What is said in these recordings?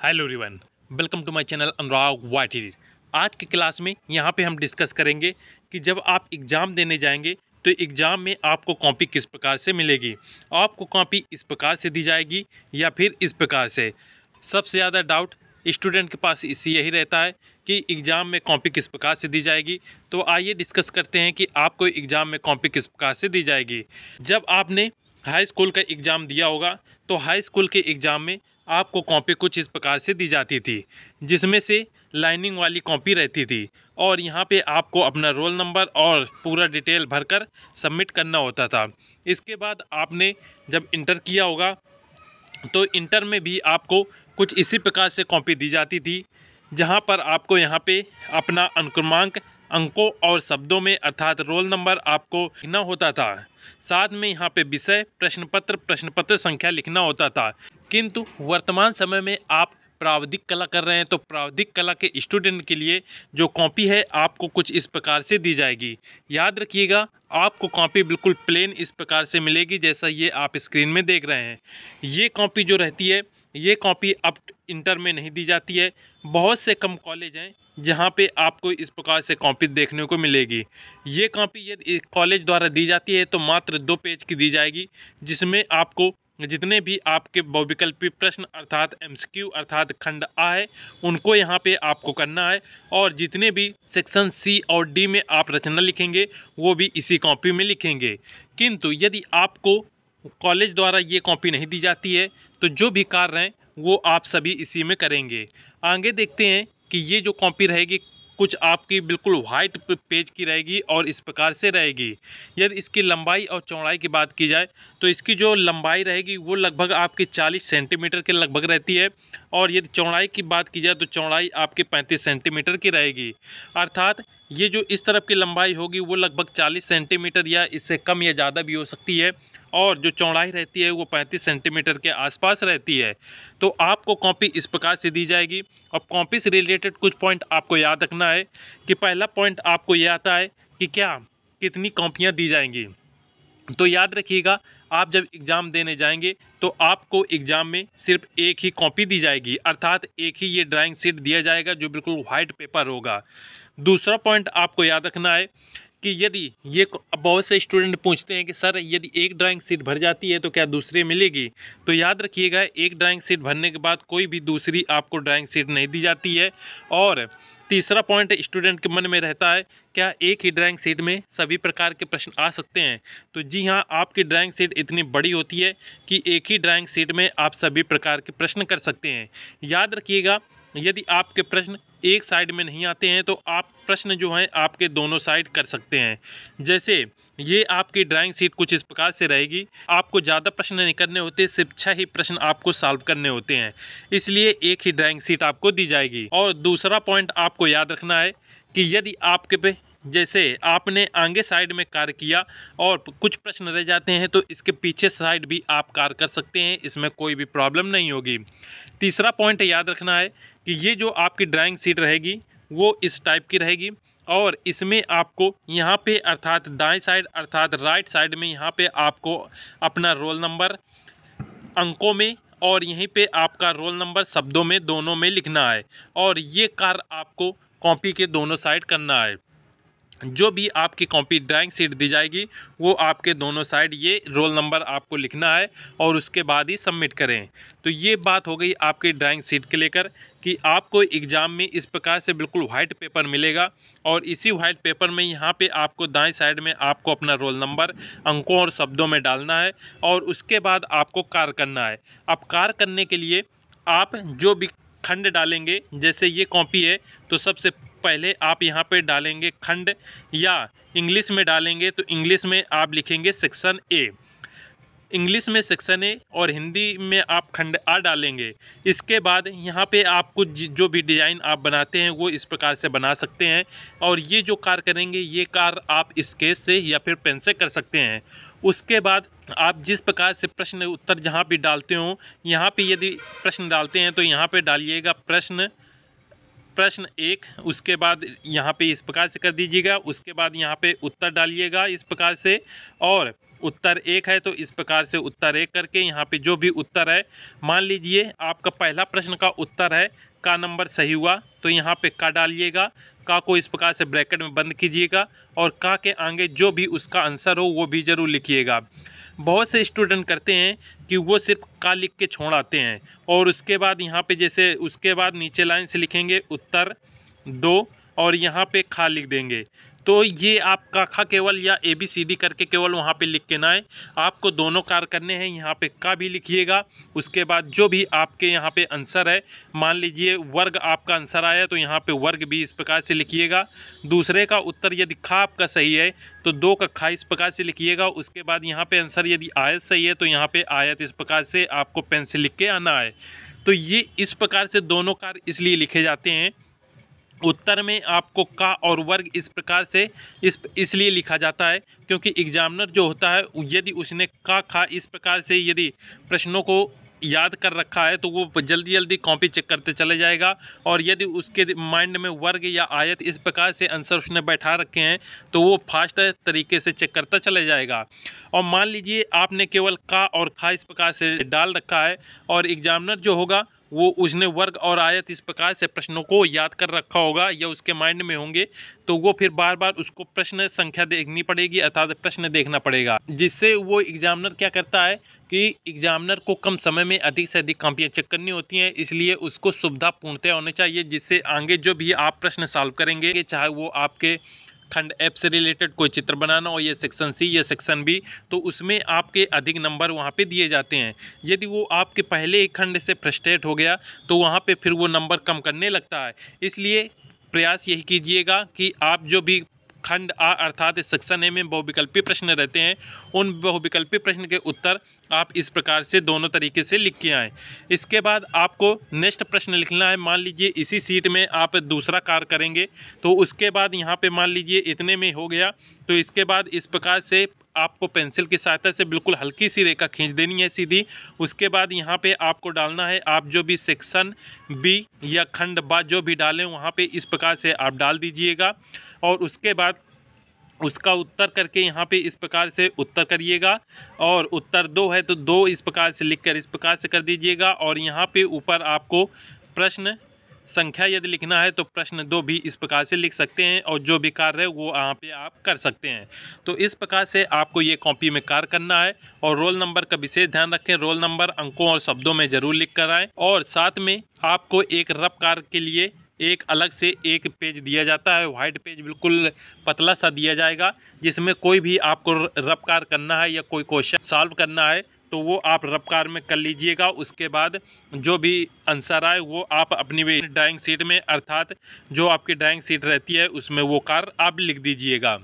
Hello everyone, welcome to my channel Anurag YT. आज की class में यहाँ पे हम डिस्कस करेंगे कि जब आप एग्ज़ाम देने जाएंगे तो एग्ज़ाम में आपको कॉपी किस प्रकार से मिलेगी। आपको कॉपी इस प्रकार से दी जाएगी या फिर इस प्रकार से। सबसे ज़्यादा डाउट स्टूडेंट के पास इसी यही रहता है कि एग्ज़ाम में कॉपी किस प्रकार से दी जाएगी। तो आइए डिस्कस करते हैं कि आपको एग्ज़ाम में कॉपी किस प्रकार से दी जाएगी। जब आपने हाई स्कूल का एग्ज़ाम दिया होगा तो हाई स्कूल के एग्ज़ाम में आपको कॉपी कुछ इस प्रकार से दी जाती थी, जिसमें से लाइनिंग वाली कॉपी रहती थी और यहाँ पे आपको अपना रोल नंबर और पूरा डिटेल भरकर सबमिट करना होता था। इसके बाद आपने जब इंटर किया होगा तो इंटर में भी आपको कुछ इसी प्रकार से कॉपी दी जाती थी, जहाँ पर आपको यहाँ पे अपना अनुक्रमांक अंकों और शब्दों में अर्थात रोल नंबर आपको लिखना होता था। साथ में यहाँ पे विषय प्रश्न पत्र संख्या लिखना होता था। किंतु वर्तमान समय में आप प्राविधिक कला कर रहे हैं तो प्राविधिक कला के स्टूडेंट के लिए जो कॉपी है आपको कुछ इस प्रकार से दी जाएगी। याद रखिएगा, आपको कॉपी बिल्कुल प्लेन इस प्रकार से मिलेगी जैसा ये आप स्क्रीन में देख रहे हैं। ये कॉपी जो रहती है ये कॉपी अब इंटर में नहीं दी जाती है। बहुत से कम कॉलेज हैं जहाँ पे आपको इस प्रकार से कॉपी देखने को मिलेगी। ये कॉपी यदि कॉलेज द्वारा दी जाती है तो मात्र 2 पेज की दी जाएगी, जिसमें आपको जितने भी आपके बहुविकल्पी प्रश्न अर्थात एमसीक्यू अर्थात खंड आ है उनको यहाँ पे आपको करना है, और जितने भी सेक्शन सी और डी में आप रचना लिखेंगे वो भी इसी कॉपी में लिखेंगे। किंतु यदि आपको कॉलेज द्वारा ये कॉपी नहीं दी जाती है तो जो भी कार्य हैं वो आप सभी इसी में करेंगे। आगे देखते हैं कि ये जो कॉपी रहेगी कुछ आपकी बिल्कुल वाइट पेज की रहेगी और इस प्रकार से रहेगी। यदि इसकी लंबाई और चौड़ाई की बात की जाए तो इसकी जो लंबाई रहेगी वो लगभग आपकी 40 सेंटीमीटर के लगभग रहती है, और यदि चौड़ाई की बात की जाए तो चौड़ाई आपकी 35 सेंटीमीटर की रहेगी। अर्थात ये जो इस तरफ की लंबाई होगी वो लगभग 40 सेंटीमीटर या इससे कम या ज़्यादा भी हो सकती है, और जो चौड़ाई रहती है वो 35 सेंटीमीटर के आसपास रहती है। तो आपको कॉपी इस प्रकार से दी जाएगी। अब कॉपी से रिलेटेड कुछ पॉइंट आपको याद रखना है कि पहला पॉइंट आपको ये आता है कि क्या कितनी कॉपियाँ दी जाएंगी। तो याद रखिएगा, आप जब एग्ज़ाम देने जाएंगे तो आपको एग्ज़ाम में सिर्फ एक ही कॉपी दी जाएगी, अर्थात एक ही ये ड्राइंग शीट दिया जाएगा जो बिल्कुल वाइट पेपर होगा। दूसरा पॉइंट आपको याद रखना है कि यदि ये बहुत से स्टूडेंट पूछते हैं कि सर यदि एक ड्राइंग शीट भर जाती है तो क्या दूसरे मिलेगी। तो याद रखिएगा, एक ड्राइंग शीट भरने के बाद कोई भी दूसरी आपको ड्राइंग शीट नहीं दी जाती है। और तीसरा पॉइंट स्टूडेंट के मन में रहता है, क्या एक ही ड्राइंग शीट में सभी प्रकार के प्रश्न आ सकते हैं। तो जी हाँ, आपकी ड्राइंग शीट इतनी बड़ी होती है कि एक ही ड्राइंग शीट में आप सभी प्रकार के प्रश्न कर सकते हैं। याद रखिएगा, यदि आपके प्रश्न एक साइड में नहीं आते हैं तो आप प्रश्न जो हैं आपके दोनों साइड कर सकते हैं। जैसे ये आपकी ड्राइंग शीट कुछ इस प्रकार से रहेगी। आपको ज़्यादा प्रश्न नहीं करने होते, सिर्फ 6 ही प्रश्न आपको सॉल्व करने होते हैं, इसलिए एक ही ड्राइंग शीट आपको दी जाएगी। और दूसरा पॉइंट आपको याद रखना है कि यदि आपके पे जैसे आपने आगे साइड में कार्य किया और कुछ प्रश्न रह जाते हैं तो इसके पीछे साइड भी आप कार्य कर सकते हैं, इसमें कोई भी प्रॉब्लम नहीं होगी। तीसरा पॉइंट याद रखना है कि ये जो आपकी ड्राइंग शीट रहेगी वो इस टाइप की रहेगी, और इसमें आपको यहाँ पे अर्थात दाएं साइड अर्थात राइट साइड में यहाँ पे आपको अपना रोल नंबर अंकों में और यहीं पे आपका रोल नंबर शब्दों में दोनों में लिखना है, और ये कार्य आपको कॉपी के दोनों साइड करना है। जो भी आपकी कॉपी ड्राइंग शीट दी जाएगी वो आपके दोनों साइड ये रोल नंबर आपको लिखना है और उसके बाद ही सबमिट करें। तो ये बात हो गई आपकी ड्राइंग शीट के लेकर कि आपको एग्ज़ाम में इस प्रकार से बिल्कुल वाइट पेपर मिलेगा, और इसी वाइट पेपर में यहाँ पे आपको दाएं साइड में आपको अपना रोल नंबर अंकों और शब्दों में डालना है, और उसके बाद आपको कार्य करना है। अब कार्य करने के लिए आप जो भी खंड डालेंगे, जैसे ये कॉपी है तो सबसे पहले आप यहाँ पे डालेंगे खंड, या इंग्लिश में डालेंगे तो इंग्लिश में आप लिखेंगे सेक्शन ए, इंग्लिश में सेक्शन ए, और हिंदी में आप खंड आ डालेंगे। इसके बाद यहाँ पे आप कुछ जो भी डिज़ाइन आप बनाते हैं वो इस प्रकार से बना सकते हैं, और ये जो कार्य करेंगे ये कार्य आप स्केच से या फिर पेन से कर सकते हैं। उसके बाद आप जिस प्रकार से प्रश्न उत्तर जहाँ भी डालते हो, यहाँ पे यदि प्रश्न डालते हैं तो यहाँ पे डालिएगा प्रश्न 1, उसके बाद यहाँ पे इस प्रकार से कर दीजिएगा, उसके बाद यहाँ पे उत्तर डालिएगा इस प्रकार से, और उत्तर 1 है तो इस प्रकार से उत्तर 1 करके यहाँ पे जो भी उत्तर है, मान लीजिए आपका पहला प्रश्न का उत्तर है का नंबर सही हुआ तो यहाँ पे का डालिएगा, का को इस प्रकार से ब्रैकेट में बंद कीजिएगा और का के आगे जो भी उसका आंसर हो वो भी ज़रूर लिखिएगा। बहुत से स्टूडेंट करते हैं कि वो सिर्फ का लिख के छोड़ आते हैं और उसके बाद यहाँ पे जैसे उसके बाद नीचे लाइन से लिखेंगे उत्तर 2 और यहाँ पे खा लिख देंगे। तो ये आपका खा केवल या ABCD करके केवल वहाँ पे लिख के ना आए, आपको दोनों कार्य करने हैं। यहाँ पे का भी लिखिएगा, उसके बाद जो भी आपके यहाँ पे आंसर है, मान लीजिए वर्ग आपका आंसर आया तो यहाँ पे वर्ग भी इस प्रकार से लिखिएगा। दूसरे का उत्तर यदि खा आपका सही है तो 2 का खा इस प्रकार से लिखिएगा। उसके बाद यहाँ पे आंसर यदि आयत सही है तो यहाँ पे आयत इस प्रकार से आपको पेन से लिख के आना है। तो ये इस प्रकार से दोनों कार्य इसलिए लिखे जाते हैं। उत्तर में आपको का और वर्ग इस प्रकार से इसलिए लिखा जाता है क्योंकि एग्जामिनर जो होता है यदि उसने का खा इस प्रकार से यदि प्रश्नों को याद कर रखा है तो वो जल्दी जल्दी कॉपी चेक करते चले जाएगा, और यदि उसके माइंड में वर्ग या आयत इस प्रकार से आंसर उसने बैठा रखे हैं तो वो फास्ट तरीके से चेक करता चले जाएगा। और मान लीजिए आपने केवल का और खा इस प्रकार से डाल रखा है और एग्जामिनर जो होगा वो उसने वर्ग और आयत इस प्रकार से प्रश्नों को याद कर रखा होगा या उसके माइंड में होंगे, तो वो फिर बार बार उसको प्रश्न संख्या देखनी पड़ेगी अर्थात प्रश्न देखना पड़ेगा, जिससे वो एग्जामिनर क्या करता है कि एग्जामिनर को कम समय में अधिक से अधिक कॉपियाँ चेक करनी होती हैं, इसलिए उसको सुविधा पूर्णतः होनी चाहिए, जिससे आगे जो भी आप प्रश्न सॉल्व करेंगे चाहे वो आपके खंड एफ से रिलेटेड कोई चित्र बनाना हो या सेक्शन सी या सेक्शन बी, तो उसमें आपके अधिक नंबर वहाँ पे दिए जाते हैं। यदि वो आपके पहले ही खंड से फ्रस्ट्रेट हो गया तो वहाँ पे फिर वो नंबर कम करने लगता है। इसलिए प्रयास यही कीजिएगा कि आप जो भी खंड आ अर्थात सेक्शन ए में बहुविकल्पी प्रश्न रहते हैं उन बहुविकल्पी प्रश्न के उत्तर आप इस प्रकार से दोनों तरीके से लिख के आएँ। इसके बाद आपको नेक्स्ट प्रश्न लिखना है। मान लीजिए इसी सीट में आप दूसरा कार्य करेंगे तो उसके बाद यहाँ पे मान लीजिए इतने में हो गया तो इसके बाद इस प्रकार से आपको पेंसिल की सहायता से बिल्कुल हल्की सी रेखा खींच देनी है सीधी। उसके बाद यहाँ पे आपको डालना है, आप जो भी सेक्शन बी या खंड बा जो भी डालें वहाँ पे इस प्रकार से आप डाल दीजिएगा और उसके बाद उसका उत्तर करके यहाँ पे इस प्रकार से उत्तर करिएगा और उत्तर 2 है तो 2 इस प्रकार से लिखकर इस प्रकार से कर दीजिएगा और यहाँ पे ऊपर आपको प्रश्न संख्या यदि लिखना है तो प्रश्न 2 भी इस प्रकार से लिख सकते हैं और जो भी कार्य है वो यहाँ पे आप कर सकते हैं। तो इस प्रकार से आपको ये कॉपी में कार्य करना है और रोल नंबर का विशेष ध्यान रखें। रोल नंबर अंकों और शब्दों में ज़रूर लिख कर आएँ और साथ में आपको एक रफ कार्य के लिए एक अलग से एक पेज दिया जाता है, वाइट पेज बिल्कुल पतला सा दिया जाएगा, जिसमें कोई भी आपको रफ कार्य करना है या कोई क्वेश्चन सॉल्व करना है तो वो आप रफ कार्य में कर लीजिएगा। उसके बाद जो भी आंसर आए वो आप अपनी ड्राइंग शीट में अर्थात जो आपकी ड्राइंग शीट रहती है उसमें वो कार्य आप लिख दीजिएगा।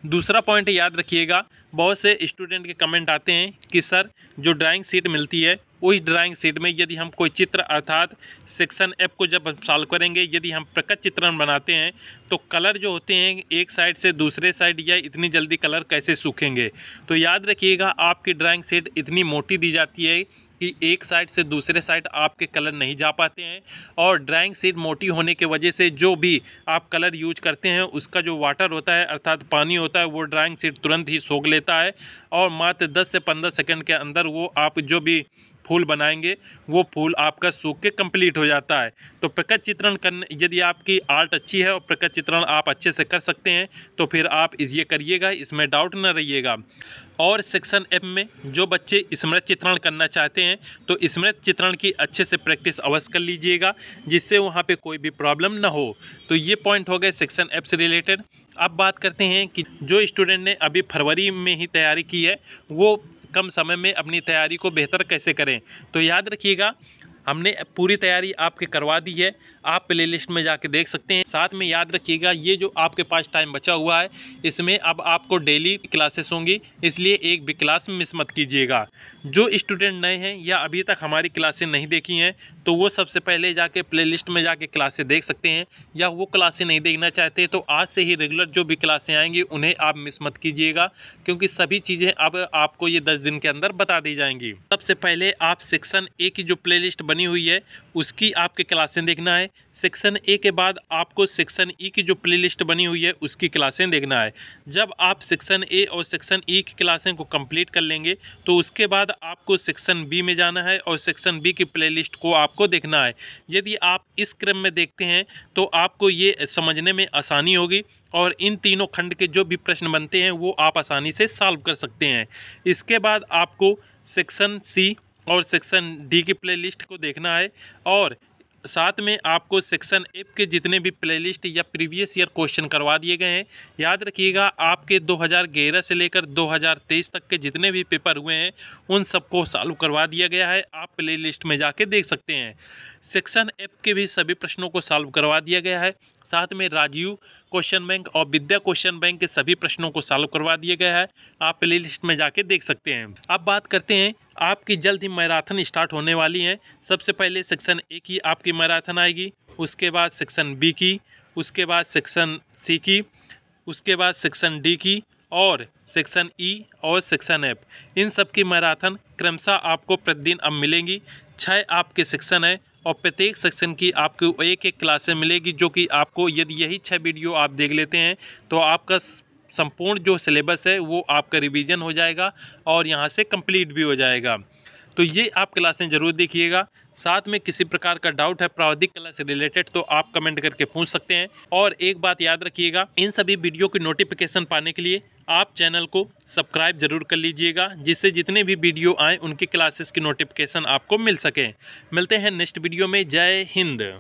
दूसरा पॉइंट याद रखिएगा, बहुत से स्टूडेंट के कमेंट आते हैं कि सर जो ड्राइंग शीट मिलती है उस ड्राइंग शीट में यदि हम कोई चित्र अर्थात सेक्शन एफ को जब हम सॉल्व करेंगे यदि हम प्रकट चित्रण बनाते हैं तो कलर जो होते हैं एक साइड से दूसरे साइड या इतनी जल्दी कलर कैसे सूखेंगे। तो याद रखिएगा आपकी ड्राइंग शीट इतनी मोटी दी जाती है कि एक साइड से दूसरे साइड आपके कलर नहीं जा पाते हैं और ड्राइंग शीट मोटी होने की वजह से जो भी आप कलर यूज करते हैं उसका जो वाटर होता है अर्थात पानी होता है वो ड्राइंग शीट तुरंत ही सोख लेता है और मात्र 10 से 15 सेकंड के अंदर वो आप जो भी फूल बनाएंगे वो फूल आपका सूख के कंप्लीट हो जाता है। तो प्रकट चित्रण करने यदि आपकी आर्ट अच्छी है और प्रकट चित्रण आप अच्छे से कर सकते हैं तो फिर आप ये करिएगा, इसमें डाउट न रहिएगा। और सेक्शन एफ में जो बच्चे स्मृत चित्रण करना चाहते हैं तो स्मृत चित्रण की अच्छे से प्रैक्टिस अवश्य कर लीजिएगा जिससे वहाँ पे कोई भी प्रॉब्लम ना हो। तो ये पॉइंट हो गए सेक्शन एफ से रिलेटेड। अब बात करते हैं कि जो स्टूडेंट ने अभी फरवरी में ही तैयारी की है वो कम समय में अपनी तैयारी को बेहतर कैसे करें। तो याद रखिएगा हमने पूरी तैयारी आपके करवा दी है, आप प्लेलिस्ट में जाके देख सकते हैं। साथ में याद रखिएगा ये जो आपके पास टाइम बचा हुआ है इसमें अब आपको डेली क्लासेस होंगी, इसलिए एक भी क्लास मिस मत कीजिएगा। जो स्टूडेंट नए हैं या अभी तक हमारी क्लासें नहीं देखी हैं तो वो सबसे पहले जाके प्लेलिस्ट में जाके क्लासें देख सकते हैं, या वो क्लासें नहीं देखना चाहते तो आज से ही रेगुलर जो भी क्लासें आएंगी उन्हें आप मिस मत कीजिएगा क्योंकि सभी चीज़ें अब आपको ये 10 दिन के अंदर बता दी जाएंगी। सबसे पहले आप सेक्शन ए की जो प्लेलिस्ट बनी हुई है उसकी आपके क्लासें देखना है। सेक्शन ए के बाद आपको सेक्शन ई की जो प्लेलिस्ट बनी हुई है उसकी क्लासें देखना है। जब आप सेक्शन ए और सेक्शन ई की क्लासें को कंप्लीट कर लेंगे तो उसके बाद आपको सेक्शन बी में जाना है और सेक्शन बी की प्लेलिस्ट को आपको देखना है। यदि आप इस क्रम में देखते हैं तो आपको ये समझने में आसानी होगी और इन तीनों खंड के जो भी प्रश्न बनते हैं वो आप आसानी से सॉल्व कर सकते हैं। इसके बाद आपको सेक्शन सी और सेक्शन डी की प्लेलिस्ट को देखना है और साथ में आपको सेक्शन एफ के जितने भी प्लेलिस्ट या प्रीवियस ईयर क्वेश्चन करवा दिए गए हैं, याद रखिएगा आपके 2011 से लेकर 2023 तक के जितने भी पेपर हुए हैं उन सबको सॉल्व करवा दिया गया है। आप प्लेलिस्ट में जाके देख सकते हैं। सेक्शन एफ के भी सभी प्रश्नों को सॉल्व करवा दिया गया है। साथ में राजीव क्वेश्चन बैंक और विद्या क्वेश्चन बैंक के सभी प्रश्नों को सॉल्व करवा दिया गया है। आप प्लेलिस्ट में जाके देख सकते हैं। अब बात करते हैं, आपकी जल्द ही मैराथन स्टार्ट होने वाली है। सबसे पहले सेक्शन ए की आपकी मैराथन आएगी, उसके बाद सेक्शन बी की, उसके बाद सेक्शन सी की, उसके बाद सेक्शन डी की और सेक्शन ई और सेक्शन एफ। इन सब की मैराथन क्रमशः आपको प्रतिदिन अब मिलेंगी। 6 आपके सेक्शन है और प्रत्येक सेक्शन की आपको एक क्लासें मिलेगी, जो कि आपको यदि यही 6 वीडियो आप देख लेते हैं तो आपका संपूर्ण जो सिलेबस है वो आपका रिवीजन हो जाएगा और यहाँ से कंप्लीट भी हो जाएगा। तो ये आप क्लासें ज़रूर देखिएगा। साथ में किसी प्रकार का डाउट है प्रावधिक कला से रिलेटेड तो आप कमेंट करके पूछ सकते हैं। और एक बात याद रखिएगा, इन सभी वीडियो की नोटिफिकेशन पाने के लिए आप चैनल को सब्सक्राइब जरूर कर लीजिएगा, जिससे जितने भी वीडियो आए उनकी क्लासेस की नोटिफिकेशन आपको मिल सके। मिलते हैं नेक्स्ट वीडियो में। जय हिंद।